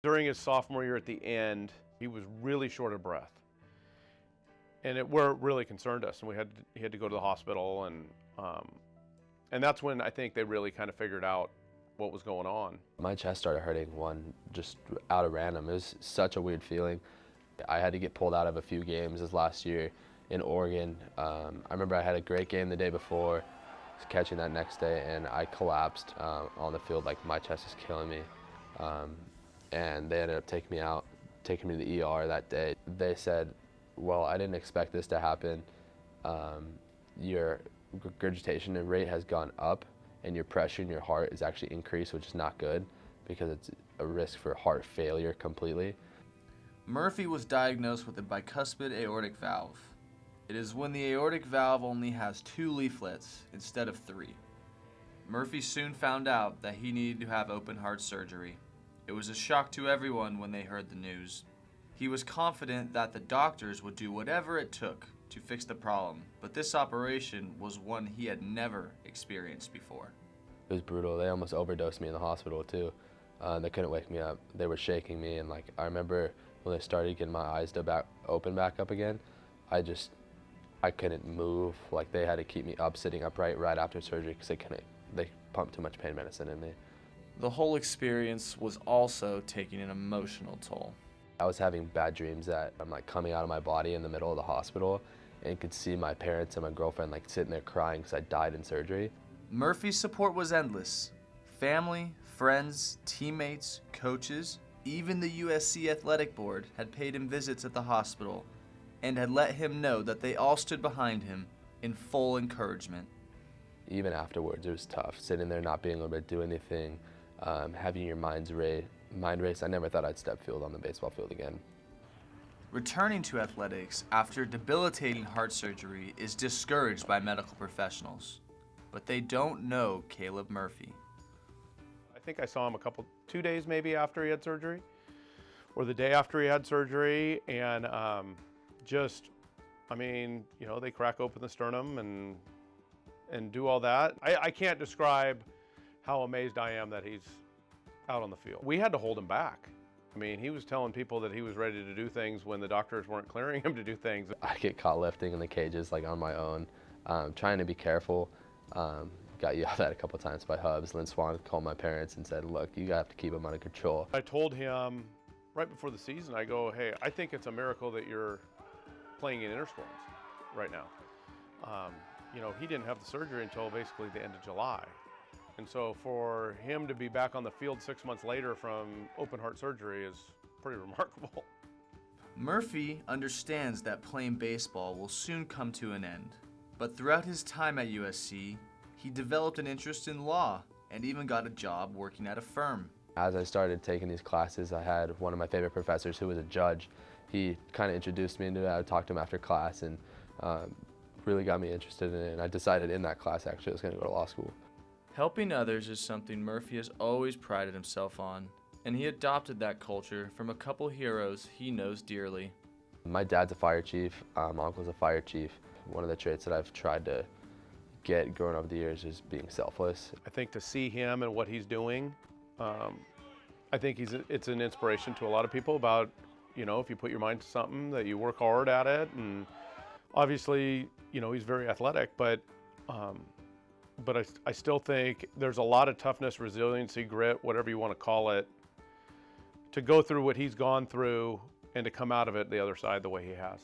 During his sophomore year at the end, he was really short of breath. And it really concerned us, and he had to go to the hospital, and that's when I think they really kind of figured out what was going on. My chest started hurting just out of random. It was such a weird feeling. I had to get pulled out of a few games this last year in Oregon. I remember I had a great game the day before, catching that next day, and I collapsed on the field like my chest is killing me. And they ended up taking me out, taking me to the ER that day. They said, well, I didn't expect this to happen. Your regurgitation rate has gone up, and your pressure in your heart is actually increased, which is not good because it's a risk for heart failure completely. Murphy was diagnosed with a bicuspid aortic valve. It is when the aortic valve only has 2 leaflets instead of 3. Murphy soon found out that he needed to have open heart surgery. It was a shock to everyone when they heard the news. He was confident that the doctors would do whatever it took to fix the problem, but this operation was one he had never experienced before. It was brutal. They almost overdosed me in the hospital too. They couldn't wake me up. They were shaking me, and I remember when they started getting my eyes to open back up again, I couldn't move. They had to keep me up, sitting upright right after surgery because they pumped too much pain medicine in me. The whole experience was also taking an emotional toll. I was having bad dreams that I'm coming out of my body in the middle of the hospital and could see my parents and my girlfriend sitting there crying because I died in surgery. Murphy's support was endless. Family, friends, teammates, coaches, even the USC athletic board had paid him visits at the hospital and had let him know that they all stood behind him in full encouragement. Even afterwards, it was tough, sitting there not being able to do anything, having your mind race. I never thought I'd step field on the baseball field again. Returning to athletics after debilitating heart surgery is discouraged by medical professionals, but they don't know Kaleb Murphy. I think I saw him 2 days maybe after he had surgery, or the day after he had surgery, and they crack open the sternum and do all that. I can't describe how amazed I am that he's out on the field. We had to hold him back. He was telling people that he was ready to do things when the doctors weren't clearing him to do things. I get caught lifting in the cages on my own, trying to be careful. Got yelled at a couple times by Hubs. Lynn Swan called my parents and said, look, you have to keep him under control. I told him right before the season, I go, hey, I think it's a miracle that you're playing in intersquads right now. He didn't have the surgery until basically the end of July. And so for him to be back on the field 6 months later from open heart surgery is pretty remarkable. Murphy understands that playing baseball will soon come to an end. But throughout his time at USC, he developed an interest in law and even got a job working at a firm. As I started taking these classes, I had one of my favorite professors who was a judge. He kind of introduced me into it. I talked to him after class and really got me interested in it. And I decided in that class actually I was going to go to law school. Helping others is something Murphy has always prided himself on, and he adopted that culture from a couple heroes he knows dearly. My dad's a fire chief, my uncle's a fire chief. One of the traits that I've tried to get growing over the years is being selfless. I think to see him and what he's doing, I think it's an inspiration to a lot of people about, if you put your mind to something, that you work hard at it. And obviously, he's very athletic, but I still think there's a lot of toughness, resiliency, grit, whatever you want to call it, to go through what he's gone through and to come out of it the other side the way he has.